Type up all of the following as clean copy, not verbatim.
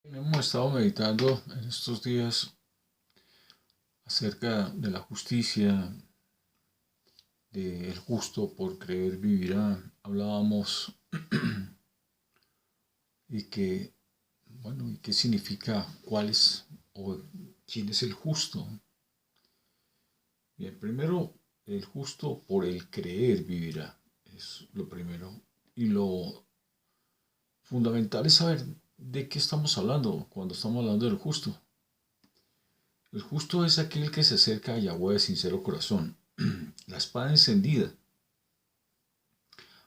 Hemos estado meditando en estos días acerca de la justicia, del justo por creer vivirá. Hablábamos y que, bueno, y qué significa cuál es o quién es el justo. Bien, primero, el justo por el creer vivirá. Es lo primero. Y lo fundamental es saber de qué estamos hablando cuando estamos hablando del justo. El justo es aquel que se acerca a Yahweh de sincero corazón. La espada encendida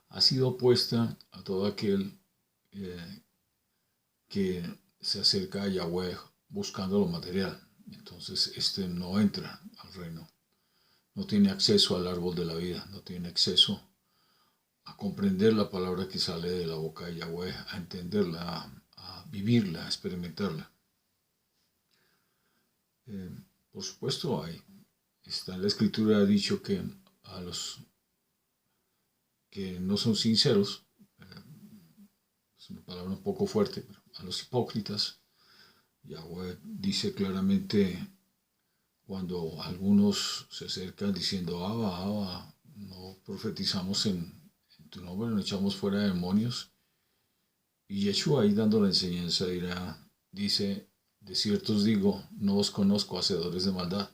ha sido puesta a todo aquel eh, que se acerca a Yahweh buscando lo material. Entonces este no entra al reino, no tiene acceso al árbol de la vida, no tiene acceso a comprender la palabra que sale de la boca de Yahweh, a entenderla, a vivirla, a experimentarla. Eh, por supuesto, está en la escritura ha dicho que a los que no son sinceros, es una palabra un poco fuerte, pero a los hipócritas, Yahweh dice claramente cuando algunos se acercan diciendo, Abba, Abba, no profetizamos en tu nombre, no echamos fuera demonios. Y Yeshua ahí dando la enseñanza dice, de cierto os digo, no os conozco, hacedores de maldad.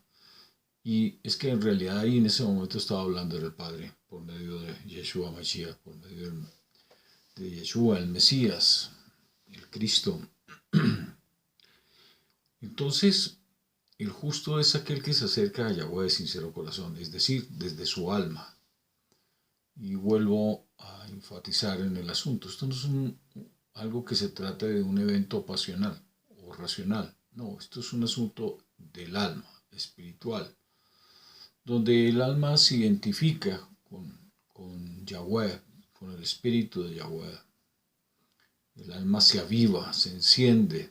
Y es que en realidad ahí en ese momento estaba hablando del Padre, por medio de Yeshua Mashiach, por medio de Yeshua, el Mesías, el Cristo. Entonces, el justo es aquel que se acerca a Yahweh de sincero corazón, es decir, desde su alma. Y vuelvo a enfatizar en el asunto. Esto no es algo que se trata de un evento pasional o racional. No, esto es un asunto del alma, espiritual, donde el alma se identifica con Yahweh, con el espíritu de Yahweh. El alma se aviva, se enciende.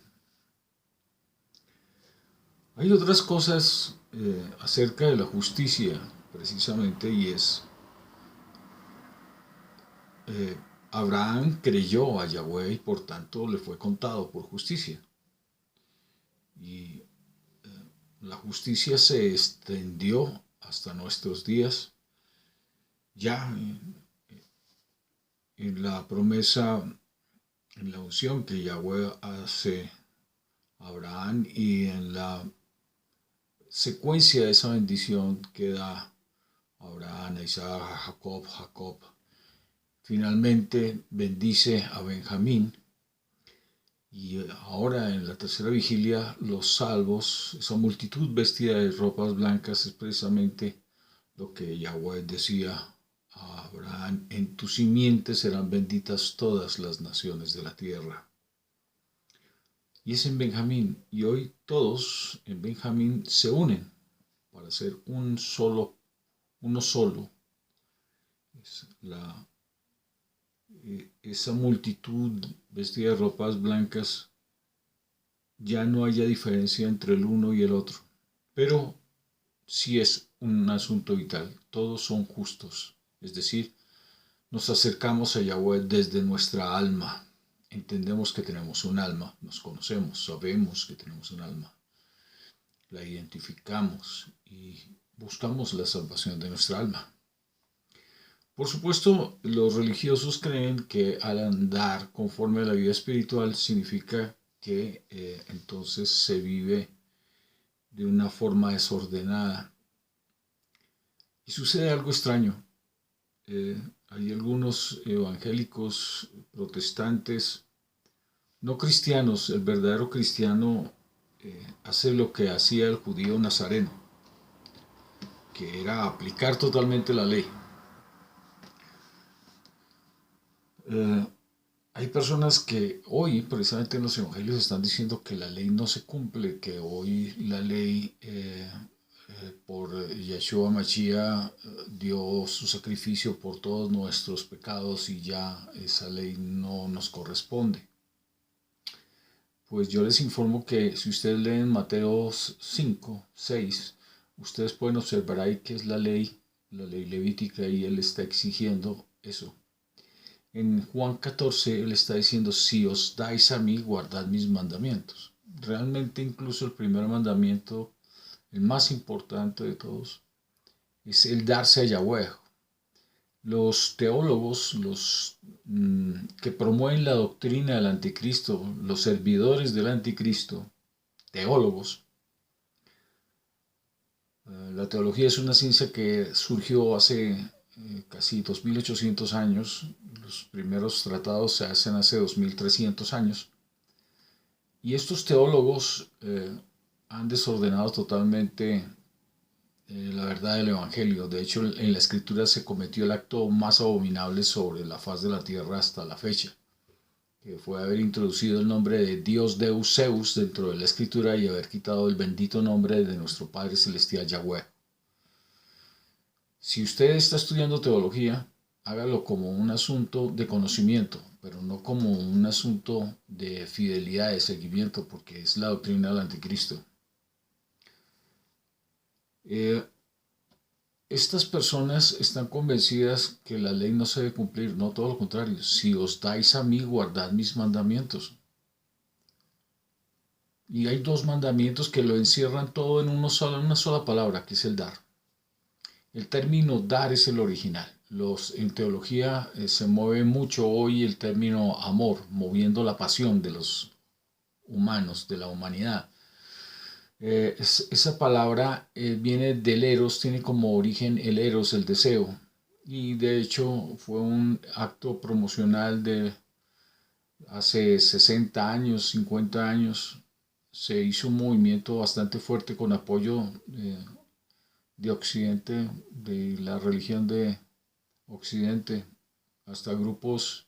Hay otras cosas acerca de la justicia, precisamente, y es, eh, Abraham creyó a Yahweh y por tanto le fue contado por justicia. Y la justicia se extendió hasta nuestros días, ya en la promesa, en la unción que Yahweh hace a Abraham y en la secuencia de esa bendición que da a Abraham, a Isaac, a Jacob. Finalmente bendice a Benjamín y ahora en la tercera vigilia los salvos, esa multitud vestida de ropas blancas es precisamente lo que Yahweh decía a Abraham, en tu simiente serán benditas todas las naciones de la tierra. Y es en Benjamín, y hoy todos en Benjamín se unen para ser uno solo. Es esa multitud vestida de ropas blancas, ya no haya diferencia entre el uno y el otro. Pero sí es un asunto vital, todos son justos, es decir, nos acercamos a Yahweh desde nuestra alma, entendemos que tenemos un alma, nos conocemos, sabemos que tenemos un alma, la identificamos y buscamos la salvación de nuestra alma. Por supuesto, los religiosos creen que al andar conforme a la vida espiritual significa que entonces se vive de una forma desordenada. Y sucede algo extraño. Hay algunos evangélicos protestantes, no cristianos, el verdadero cristiano hace lo que hacía el judío nazareno, que era aplicar totalmente la ley. Eh, Hay personas que hoy, precisamente en los evangelios, están diciendo que la ley no se cumple, que hoy la ley por Yeshua Mashiach dio su sacrificio por todos nuestros pecados y ya esa ley no nos corresponde. Pues yo les informo que si ustedes leen Mateo 5, 6, ustedes pueden observar ahí que es la ley levítica y él está exigiendo eso. En Juan 14 él está diciendo, si os dais a mí, guardad mis mandamientos. Realmente incluso el primer mandamiento, el más importante de todos, es el darse a Yahweh. Los teólogos, que promueven la doctrina del anticristo, los servidores del anticristo, teólogos. La teología es una ciencia que surgió hace casi 2800 años. Los primeros tratados se hacen hace 2300 años. Y estos teólogos han desordenado totalmente la verdad del Evangelio. De hecho, en la Escritura se cometió el acto más abominable sobre la faz de la tierra hasta la fecha, que fue haber introducido el nombre de Dios Deus Zeus dentro de la Escritura y haber quitado el bendito nombre de nuestro Padre Celestial Yahweh. Si usted está estudiando teología, hágalo como un asunto de conocimiento, pero no como un asunto de fidelidad, de seguimiento, porque es la doctrina del anticristo. Estas personas están convencidas que la ley no se debe cumplir, no, todo lo contrario. Si os dais a mí, guardad mis mandamientos. Y hay dos mandamientos que lo encierran todo en una sola palabra, que es el dar. El término dar es el original. En teología se mueve mucho hoy el término amor, moviendo la pasión de los humanos, de la humanidad. Esa palabra viene del eros, tiene como origen el eros, el deseo. Y de hecho fue un acto promocional de hace 60 años, 50 años. Se hizo un movimiento bastante fuerte con apoyo de Occidente, de la religión de Occidente, hasta grupos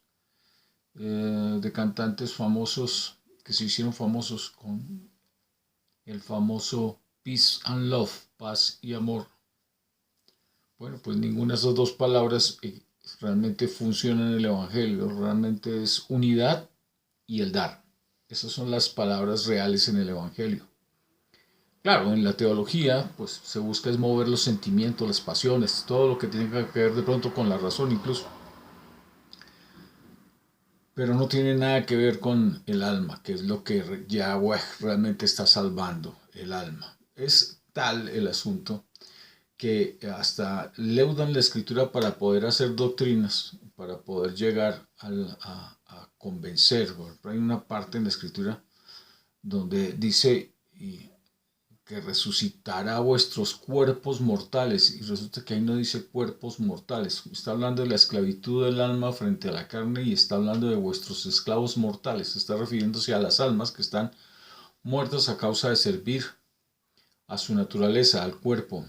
de cantantes famosos que se hicieron famosos con el famoso Peace and Love, paz y amor. Bueno, pues ninguna de esas dos palabras realmente funciona en el Evangelio, realmente es unidad y el dar. Esas son las palabras reales en el Evangelio. Claro, en la teología, pues se busca es mover los sentimientos, las pasiones, todo lo que tiene que ver de pronto con la razón incluso. Pero no tiene nada que ver con el alma, que es lo que Yahweh realmente está salvando, el alma. Es tal el asunto que hasta leudan la escritura para poder hacer doctrinas, para poder llegar a convencer. Hay una parte en la escritura donde dice que resucitará vuestros cuerpos mortales, y resulta que ahí no dice cuerpos mortales, está hablando de la esclavitud del alma frente a la carne y está hablando de vuestros esclavos mortales, está refiriéndose a las almas que están muertas a causa de servir a su naturaleza, al cuerpo.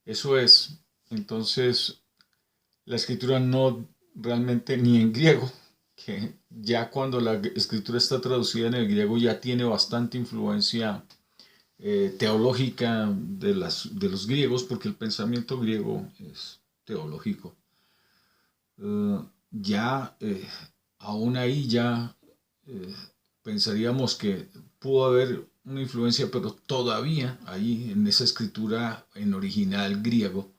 Eso es, entonces, la escritura no realmente ni en griego, que ya cuando la escritura está traducida en el griego ya tiene bastante influencia teológica de los griegos, porque el pensamiento griego es teológico. Ya, aún ahí ya pensaríamos que pudo haber una influencia, pero todavía ahí en esa escritura en original griego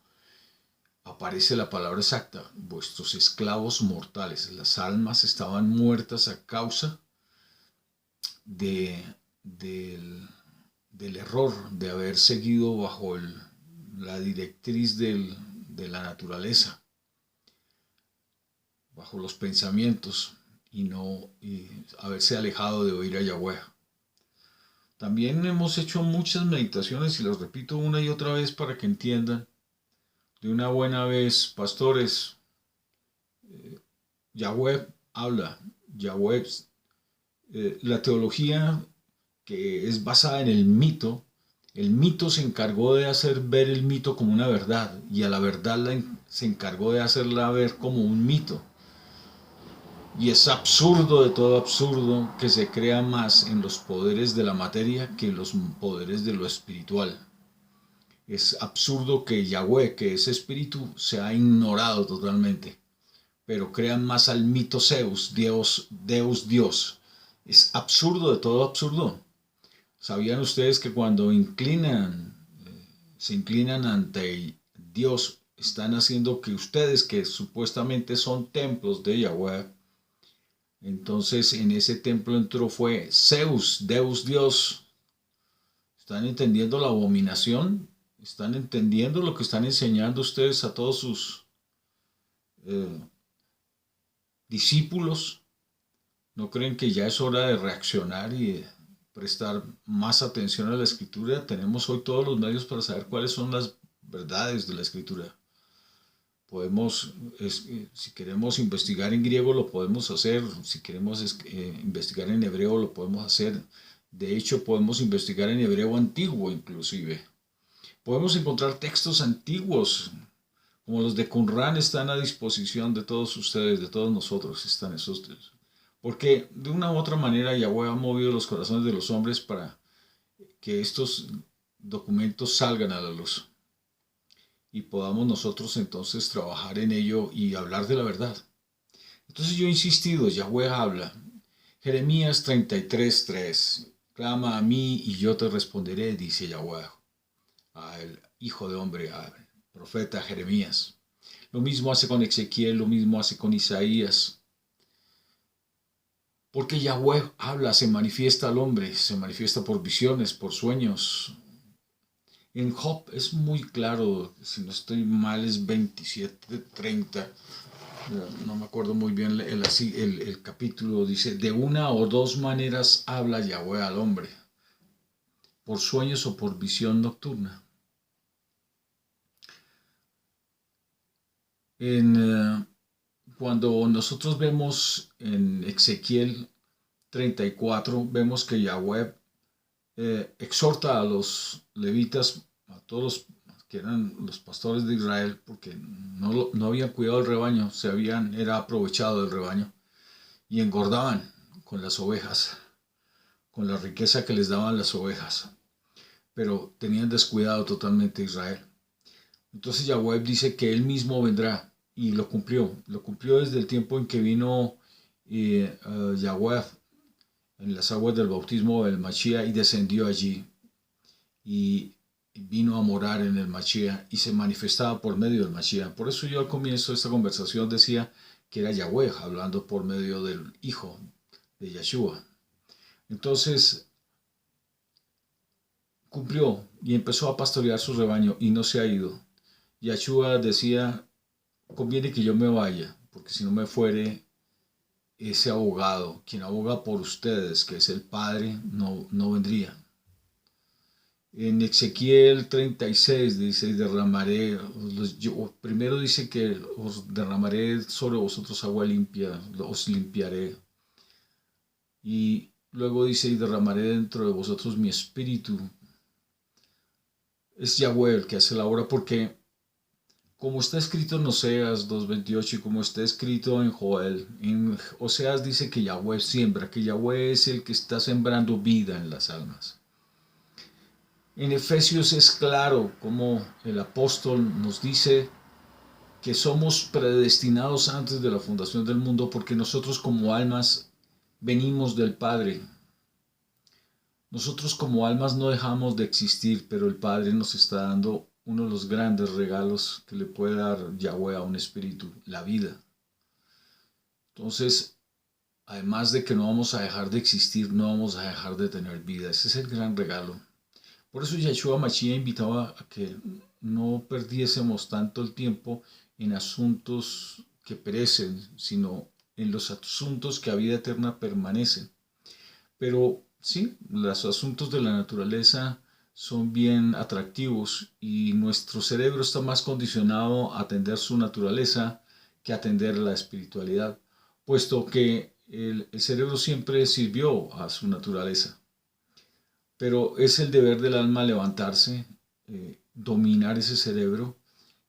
aparece la palabra exacta, vuestros esclavos mortales. Las almas estaban muertas a causa del error de haber seguido bajo la directriz de la naturaleza, bajo los pensamientos y haberse alejado de oír a Yahweh. También hemos hecho muchas meditaciones y las repito una y otra vez para que entiendan de una buena vez, pastores. Yahweh habla, Yahweh, la teología que es basada en el mito se encargó de hacer ver el mito como una verdad y a la verdad se encargó de hacerla ver como un mito. Y es absurdo de todo absurdo que se crea más en los poderes de la materia que en los poderes de lo espiritual. Es absurdo que Yahweh, que es espíritu, se ha ignorado totalmente, pero crean más al mito Zeus, Dios. Es absurdo de todo absurdo. ¿Sabían ustedes que cuando se inclinan ante Dios están haciendo que ustedes, que supuestamente son templos de Yahweh, entonces en ese templo entró fue Zeus, Deus Dios. ¿Están entendiendo la abominación? ¿Están entendiendo lo que están enseñando ustedes a todos sus eh, discípulos? ¿No creen que ya es hora de reaccionar y de prestar más atención a la escritura? Tenemos hoy todos los medios para saber cuáles son las verdades de la escritura. Podemos, si queremos investigar en griego lo podemos hacer, si queremos investigar en hebreo lo podemos hacer. De hecho, podemos investigar en hebreo antiguo inclusive. Podemos encontrar textos antiguos, como los de Qumran, están a disposición de todos ustedes, de todos nosotros, están esos textos. Porque de una u otra manera Yahweh ha movido los corazones de los hombres para que estos documentos salgan a la luz y podamos nosotros entonces trabajar en ello y hablar de la verdad. Entonces yo he insistido, Yahweh habla. Jeremías 33:3, clama a mí y yo te responderé, dice Yahweh, al hijo de hombre, al profeta Jeremías. Lo mismo hace con Ezequiel, lo mismo hace con Isaías. Porque Yahweh habla, se manifiesta al hombre, se manifiesta por visiones, por sueños. En Job es muy claro, si no estoy mal es 27:30, no me acuerdo muy bien el capítulo, dice, de una o dos maneras habla Yahweh al hombre, por sueños o por visión nocturna. Cuando nosotros vemos en Ezequiel 34, vemos que Yahweh exhorta a los levitas, a todos los que eran los pastores de Israel, porque no habían cuidado del rebaño, era aprovechado del rebaño, y engordaban con las ovejas, con la riqueza que les daban las ovejas, pero tenían descuidado totalmente Israel. Entonces Yahweh dice que él mismo vendrá, y lo cumplió desde el tiempo en que vino Yahweh en las aguas del bautismo del Mashiach y descendió allí y vino a morar en el Mashiach y se manifestaba por medio del Mashiach. Por eso yo al comienzo de esta conversación decía que era Yahweh hablando por medio del Hijo de Yeshua. Entonces cumplió y empezó a pastorear su rebaño y no se ha ido. Yeshua decía, conviene que yo me vaya, porque si no me fuere, ese abogado, quien aboga por ustedes, que es el Padre, no vendría. En Ezequiel 36 dice, derramaré, primero dice que os derramaré sobre vosotros agua limpia, os limpiaré. Y luego dice, y derramaré dentro de vosotros mi espíritu. Es Yahweh el que hace la obra, porque como está escrito en Oseas 2:28 y como está escrito en Joel, en Oseas dice que Yahweh siembra, que Yahweh es el que está sembrando vida en las almas. En Efesios es claro como el apóstol nos dice que somos predestinados antes de la fundación del mundo porque nosotros como almas venimos del Padre. Nosotros como almas no dejamos de existir, pero el Padre nos está dando uno de los grandes regalos que le puede dar Yahweh a un espíritu, la vida. Entonces, además de que no vamos a dejar de existir, no vamos a dejar de tener vida. Ese es el gran regalo. Por eso Yeshua Mashiach invitaba a que no perdiésemos tanto el tiempo en asuntos que perecen, sino en los asuntos que a vida eterna permanecen. Pero sí, los asuntos de la naturaleza son bien atractivos y nuestro cerebro está más condicionado a atender su naturaleza que a atender la espiritualidad, puesto que el cerebro siempre sirvió a su naturaleza. Pero es el deber del alma levantarse, dominar ese cerebro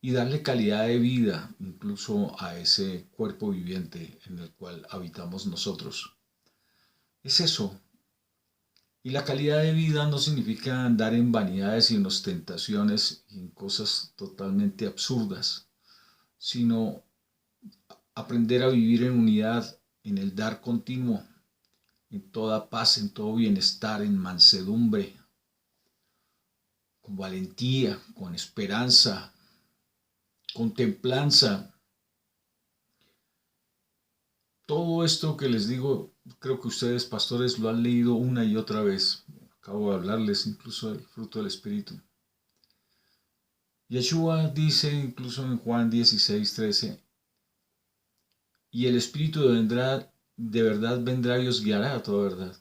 y darle calidad de vida incluso a ese cuerpo viviente en el cual habitamos nosotros. Es eso. Y la calidad de vida no significa andar en vanidades y en ostentaciones y en cosas totalmente absurdas, sino aprender a vivir en unidad, en el dar continuo, en toda paz, en todo bienestar, en mansedumbre, con valentía, con esperanza, contemplanza. Todo esto que les digo, creo que ustedes, pastores, lo han leído una y otra vez. Acabo de hablarles incluso del fruto del Espíritu. Yeshua dice incluso en Juan 16:13, y el Espíritu de verdad vendrá y os guiará a toda verdad.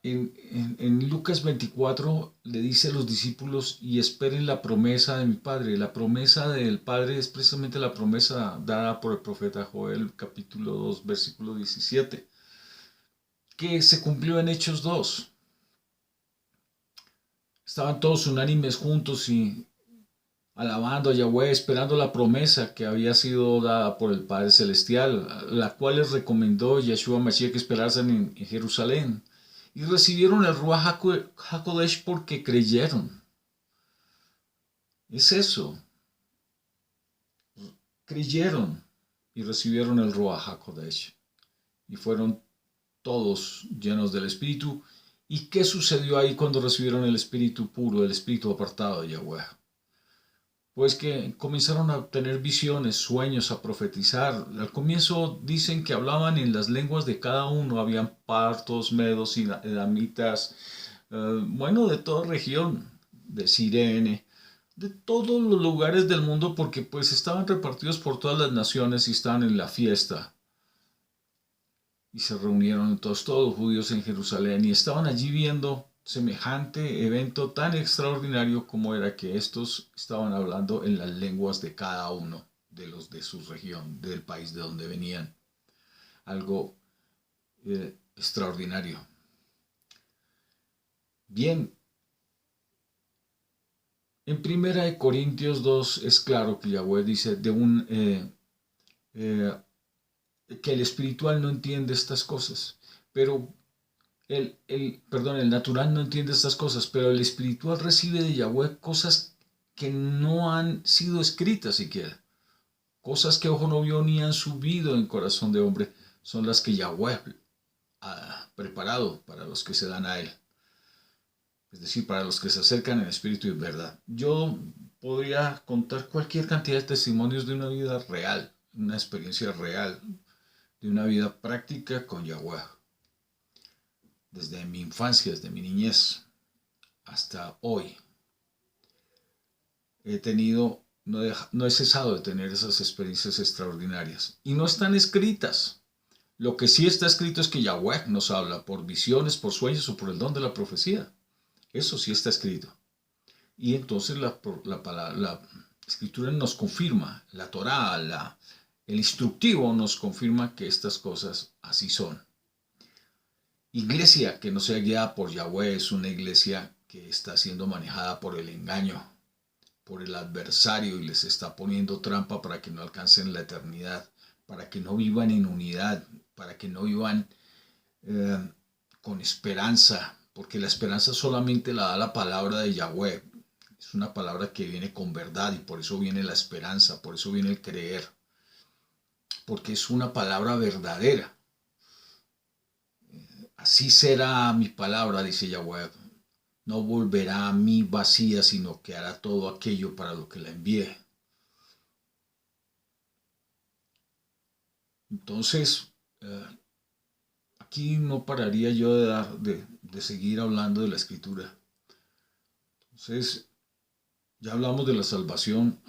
En Lucas 24 le dice a los discípulos, y esperen la promesa de mi Padre. La promesa del Padre es precisamente la promesa dada por el profeta Joel, capítulo 2, versículo 17, que se cumplió en Hechos 2. Estaban todos unánimes juntos y alabando a Yahweh, esperando la promesa que había sido dada por el Padre Celestial, la cual les recomendó Yeshua Mashiach que esperasen en Jerusalén. Y recibieron el Ruach HaKodesh porque creyeron. Es eso. Creyeron y recibieron el Ruach HaKodesh. Y fueron todos llenos del Espíritu. ¿Y qué sucedió ahí cuando recibieron el Espíritu puro, el Espíritu apartado de Yahweh? Pues que comenzaron a tener visiones, sueños, a profetizar. Al comienzo dicen que hablaban en las lenguas de cada uno. Habían partos, medos, elamitas, bueno, de toda región, de Cirene, de todos los lugares del mundo, porque pues estaban repartidos por todas las naciones y estaban en la fiesta. Y se reunieron todos los judíos en Jerusalén y estaban allí viendo semejante evento tan extraordinario como era que estos estaban hablando en las lenguas de cada uno de los de su región, del país de donde venían. Algo extraordinario. Bien, en Primera de Corintios 2 es claro que Yahweh dice que el espiritual no entiende estas cosas, pero el natural no entiende estas cosas, pero el espiritual recibe de Yahweh cosas que no han sido escritas siquiera. Cosas que ojo no vio ni han subido en corazón de hombre, son las que Yahweh ha preparado para los que se dan a Él. Es decir, para los que se acercan en espíritu y verdad. Yo podría contar cualquier cantidad de testimonios de una vida real, una experiencia real, de una vida práctica con Yahweh. Desde mi infancia, desde mi niñez hasta hoy, no he cesado de tener esas experiencias extraordinarias. Y no están escritas. Lo que sí está escrito es que Yahweh nos habla por visiones, por sueños o por el don de la profecía. Eso sí está escrito. Y entonces la escritura nos confirma, la Torá, el instructivo nos confirma que estas cosas así son. Iglesia que no sea guiada por Yahweh es una iglesia que está siendo manejada por el engaño, por el adversario, y les está poniendo trampa para que no alcancen la eternidad, para que no vivan en unidad, para que no vivan con esperanza, porque la esperanza solamente la da la palabra de Yahweh. Es una palabra que viene con verdad y por eso viene la esperanza, por eso viene el creer, porque es una palabra verdadera. Así será mi palabra, dice Yahweh. No volverá a mí vacía, sino que hará todo aquello para lo que la envié. Entonces, aquí no pararía yo de seguir hablando de la escritura. Entonces, ya hablamos de la salvación.